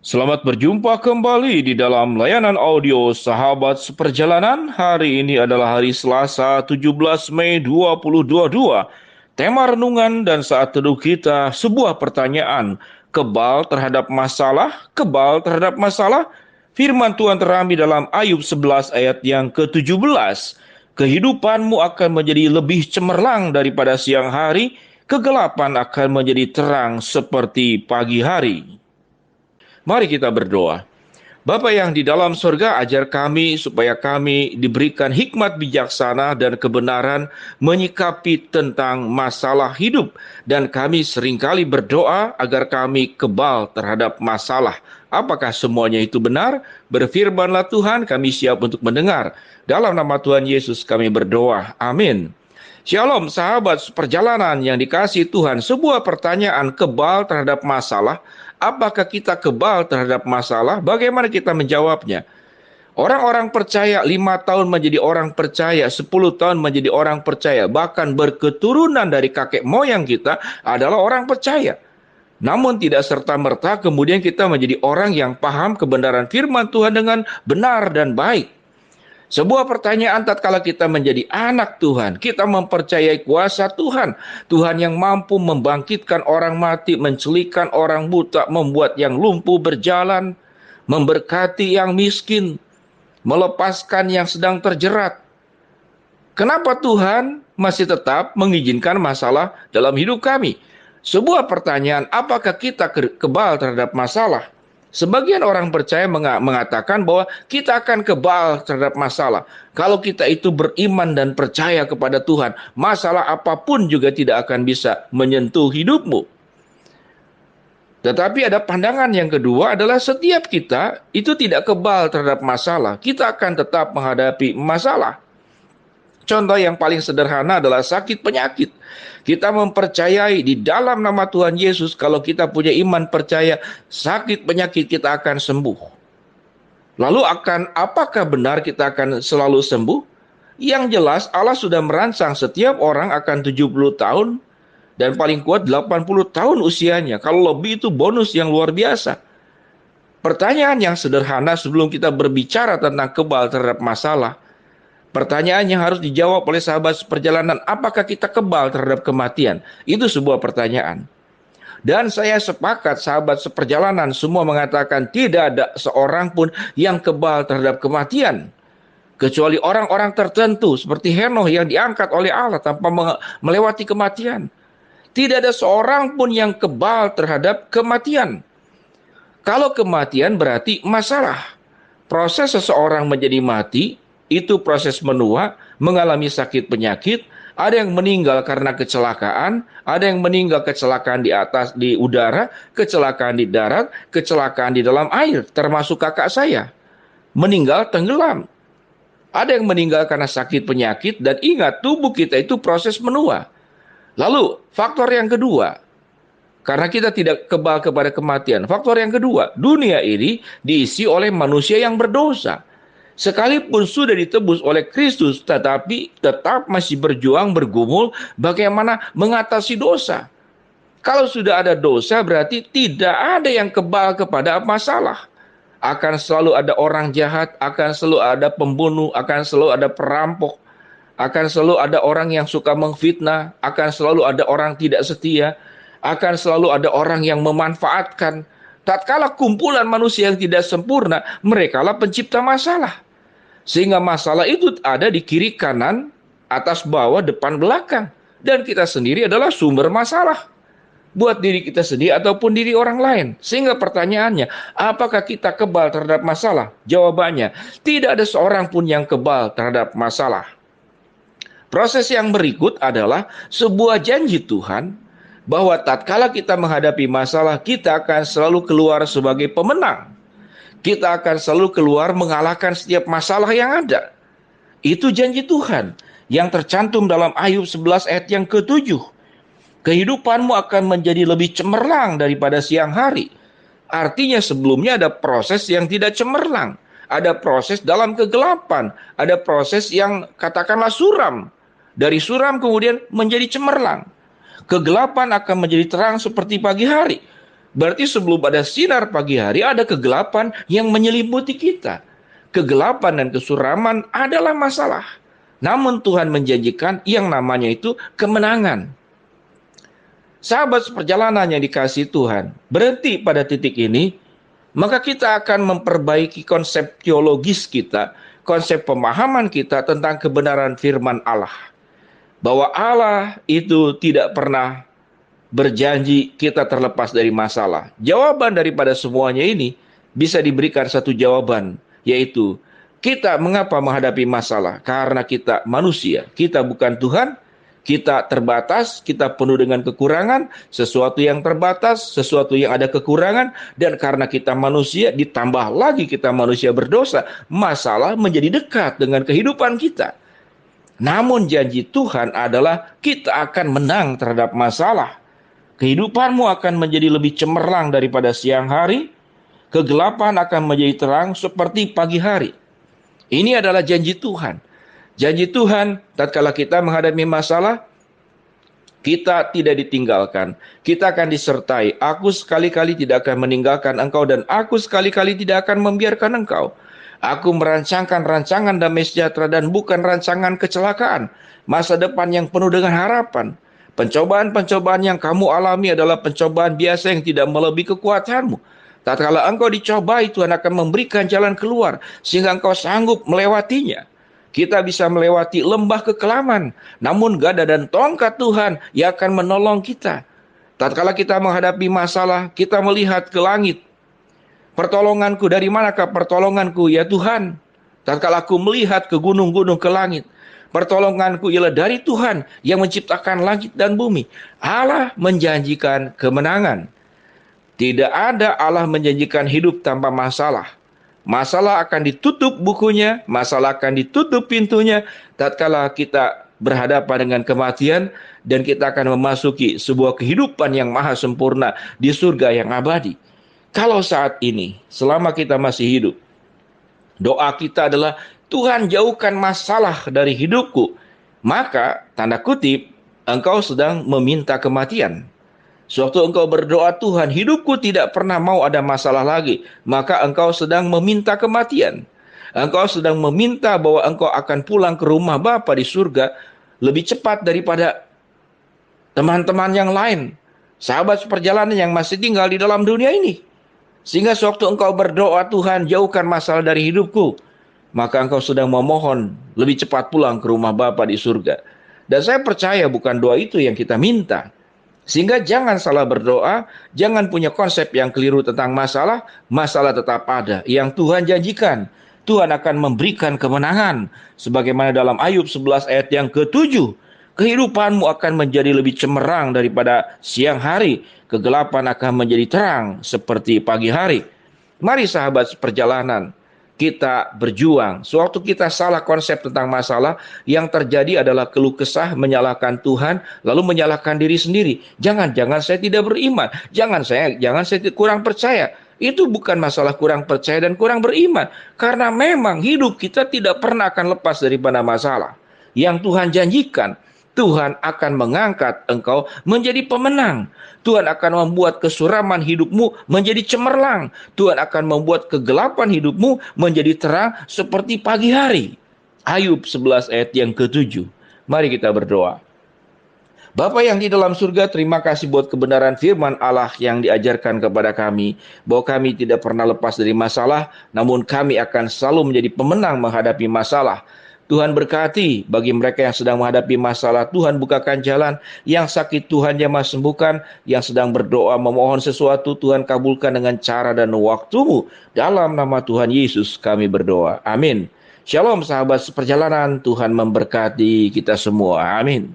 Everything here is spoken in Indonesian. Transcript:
Selamat berjumpa kembali di dalam layanan audio Sahabat Seperjalanan. Hari ini adalah hari Selasa 17 Mei 2022. Tema renungan dan saat teduh kita sebuah pertanyaan. Kebal terhadap masalah, kebal terhadap masalah. Firman Tuhan terambil dalam Ayub 11 ayat yang ke-17. Kehidupanmu akan menjadi lebih cemerlang daripada siang hari, kegelapan akan menjadi terang seperti pagi hari. Mari kita berdoa. Bapa yang di dalam surga, ajar kami supaya kami diberikan hikmat bijaksana dan kebenaran menyikapi tentang masalah hidup. Dan kami seringkali berdoa agar kami kebal terhadap masalah. Apakah semuanya itu benar? Berfirmanlah Tuhan, kami siap untuk mendengar. Dalam nama Tuhan Yesus kami berdoa. Amin. Shalom sahabat perjalanan yang dikasihi Tuhan. Sebuah pertanyaan, kebal terhadap masalah. Apakah kita kebal terhadap masalah? Bagaimana kita menjawabnya? Orang-orang percaya 5 tahun menjadi orang percaya, 10 tahun menjadi orang percaya, bahkan berketurunan dari kakek moyang kita adalah orang percaya. Namun tidak serta-merta kemudian kita menjadi orang yang paham kebenaran firman Tuhan dengan benar dan baik. Sebuah pertanyaan tatkala kita menjadi anak Tuhan, kita mempercayai kuasa Tuhan. Tuhan yang mampu membangkitkan orang mati, menculikkan orang buta, membuat yang lumpuh berjalan, memberkati yang miskin, melepaskan yang sedang terjerat. Kenapa Tuhan masih tetap mengizinkan masalah dalam hidup kami? Sebuah pertanyaan, apakah kita kebal terhadap masalah? Sebagian orang percaya mengatakan bahwa kita akan kebal terhadap masalah. Kalau kita itu beriman dan percaya kepada Tuhan, masalah apapun juga tidak akan bisa menyentuh hidupmu. Tetapi ada pandangan yang kedua adalah setiap kita itu tidak kebal terhadap masalah. Kita akan tetap menghadapi masalah. Contoh yang paling sederhana adalah sakit penyakit. Kita mempercayai di dalam nama Tuhan Yesus, kalau kita punya iman percaya, sakit penyakit kita akan sembuh. Lalu apakah benar kita akan selalu sembuh? Yang jelas Allah sudah merancang setiap orang akan 70 tahun dan paling kuat 80 tahun usianya. Kalau lebih itu bonus yang luar biasa. Pertanyaan yang sederhana sebelum kita berbicara tentang kebal terhadap masalah, pertanyaan yang harus dijawab oleh sahabat seperjalanan, apakah kita kebal terhadap kematian? Itu sebuah pertanyaan. Dan saya sepakat sahabat seperjalanan semua mengatakan tidak ada seorang pun yang kebal terhadap kematian. Kecuali orang-orang tertentu seperti Henokh yang diangkat oleh Allah tanpa melewati kematian. Tidak ada seorang pun yang kebal terhadap kematian. Kalau kematian berarti masalah. Proses seseorang menjadi mati itu proses menua, mengalami sakit penyakit, ada yang meninggal karena kecelakaan, ada yang meninggal kecelakaan di udara, kecelakaan di darat, kecelakaan di dalam air, termasuk kakak saya. Meninggal tenggelam. Ada yang meninggal karena sakit penyakit, dan ingat, tubuh kita itu proses menua. Lalu, faktor yang kedua, karena kita tidak kebal kepada kematian. Faktor yang kedua, dunia ini diisi oleh manusia yang berdosa. Sekalipun sudah ditebus oleh Kristus, tetapi tetap masih berjuang, bergumul bagaimana mengatasi dosa. Kalau sudah ada dosa, berarti tidak ada yang kebal kepada masalah. Akan selalu ada orang jahat, akan selalu ada pembunuh, akan selalu ada perampok, akan selalu ada orang yang suka menfitnah, akan selalu ada orang tidak setia, akan selalu ada orang yang memanfaatkan. Tatkala kumpulan manusia yang tidak sempurna, merekalah pencipta masalah. Sehingga masalah itu ada di kiri kanan, atas bawah, depan belakang. Dan kita sendiri adalah sumber masalah. Buat diri kita sendiri ataupun diri orang lain. Sehingga pertanyaannya, apakah kita kebal terhadap masalah? Jawabannya, tidak ada seorang pun yang kebal terhadap masalah. Proses yang berikut adalah sebuah janji Tuhan bahwa tatkala kita menghadapi masalah, kita akan selalu keluar sebagai pemenang. Kita akan selalu keluar mengalahkan setiap masalah yang ada. Itu janji Tuhan yang tercantum dalam Ayub 11 ayat yang ke-7. Kehidupanmu akan menjadi lebih cemerlang daripada siang hari. Artinya sebelumnya ada proses yang tidak cemerlang. Ada proses dalam kegelapan. Ada proses yang katakanlah suram. Dari suram kemudian menjadi cemerlang. Kegelapan akan menjadi terang seperti pagi hari. Berarti sebelum ada sinar pagi hari, ada kegelapan yang menyelimuti kita. Kegelapan dan kesuraman adalah masalah. Namun Tuhan menjanjikan yang namanya itu kemenangan. Sahabat seperjalanan yang dikasihi Tuhan, berhenti pada titik ini, maka kita akan memperbaiki konsep teologis kita, konsep pemahaman kita tentang kebenaran firman Allah. Bahwa Allah itu tidak pernah berjanji kita terlepas dari masalah. Jawaban daripada semuanya ini bisa diberikan satu jawaban, yaitu kita mengapa menghadapi masalah? Karena kita manusia, kita bukan Tuhan. Kita terbatas, kita penuh dengan kekurangan, sesuatu yang terbatas, sesuatu yang ada kekurangan, dan karena kita manusia, ditambah lagi kita manusia berdosa, masalah menjadi dekat dengan kehidupan kita. Namun janji Tuhan adalah kita akan menang terhadap masalah. Kehidupanmu akan menjadi lebih cemerlang daripada siang hari, kegelapan akan menjadi terang seperti pagi hari. Ini adalah janji Tuhan. Janji Tuhan, tatkala kita menghadapi masalah, kita tidak ditinggalkan. Kita akan disertai. Aku sekali-kali tidak akan meninggalkan engkau dan aku sekali-kali tidak akan membiarkan engkau. Aku merancangkan rancangan damai sejahtera dan bukan rancangan kecelakaan. Masa depan yang penuh dengan harapan. Pencobaan-pencobaan yang kamu alami adalah pencobaan biasa yang tidak melebihi kekuatanmu. Tatkala engkau dicobai, Tuhan akan memberikan jalan keluar sehingga engkau sanggup melewatinya. Kita bisa melewati lembah kekelaman, namun gada dan tongkat Tuhan yang akan menolong kita. Tatkala kita menghadapi masalah, kita melihat ke langit. Pertolonganku, dari manakah pertolonganku, ya Tuhan? Tatkala aku melihat ke gunung-gunung, ke langit, pertolonganku ialah dari Tuhan yang menciptakan langit dan bumi. Allah menjanjikan kemenangan. Tidak ada Allah menjanjikan hidup tanpa masalah. Masalah akan ditutup bukunya, masalah akan ditutup pintunya tatkala kita berhadapan dengan kematian dan kita akan memasuki sebuah kehidupan yang maha sempurna di surga yang abadi. Kalau saat ini, selama kita masih hidup, doa kita adalah Tuhan jauhkan masalah dari hidupku, maka tanda kutip engkau sedang meminta kematian. Sewaktu engkau berdoa, Tuhan, hidupku tidak pernah mau ada masalah lagi, maka engkau sedang meminta kematian. Engkau sedang meminta bahwa engkau akan pulang ke rumah Bapa di surga lebih cepat daripada teman-teman yang lain, sahabat seperjalanan yang masih tinggal di dalam dunia ini. Sehingga sewaktu engkau berdoa, Tuhan, jauhkan masalah dari hidupku, maka engkau sedang memohon lebih cepat pulang ke rumah Bapa di surga. Dan saya percaya bukan doa itu yang kita minta. Sehingga jangan salah berdoa, jangan punya konsep yang keliru tentang masalah, masalah tetap ada. Yang Tuhan janjikan, Tuhan akan memberikan kemenangan. Sebagaimana dalam Ayub 11 ayat yang ke-7, kehidupanmu akan menjadi lebih cemerlang daripada siang hari, kegelapan akan menjadi terang seperti pagi hari. Mari sahabat seperjalanan, kita berjuang. Sewaktu kita salah konsep tentang masalah, yang terjadi adalah keluh kesah, menyalahkan Tuhan, lalu menyalahkan diri sendiri. Jangan saya tidak beriman. Jangan saya kurang percaya. Itu bukan masalah kurang percaya dan kurang beriman. Karena memang hidup kita tidak pernah akan lepas daripada masalah. Yang Tuhan janjikan, Tuhan akan mengangkat engkau menjadi pemenang. Tuhan akan membuat kesuraman hidupmu menjadi cemerlang. Tuhan akan membuat kegelapan hidupmu menjadi terang seperti pagi hari. Ayub 11 ayat yang ke-7. Mari kita berdoa. Bapa yang di dalam surga, terima kasih buat kebenaran firman Allah yang diajarkan kepada kami. Bahwa kami tidak pernah lepas dari masalah, namun kami akan selalu menjadi pemenang menghadapi masalah. Tuhan berkati bagi mereka yang sedang menghadapi masalah. Tuhan bukakan jalan. Yang sakit Tuhan jamah sembuhkan. Yang sedang berdoa memohon sesuatu, Tuhan kabulkan dengan cara dan waktumu. Dalam nama Tuhan Yesus kami berdoa. Amin. Shalom sahabat seperjalanan. Tuhan memberkati kita semua. Amin.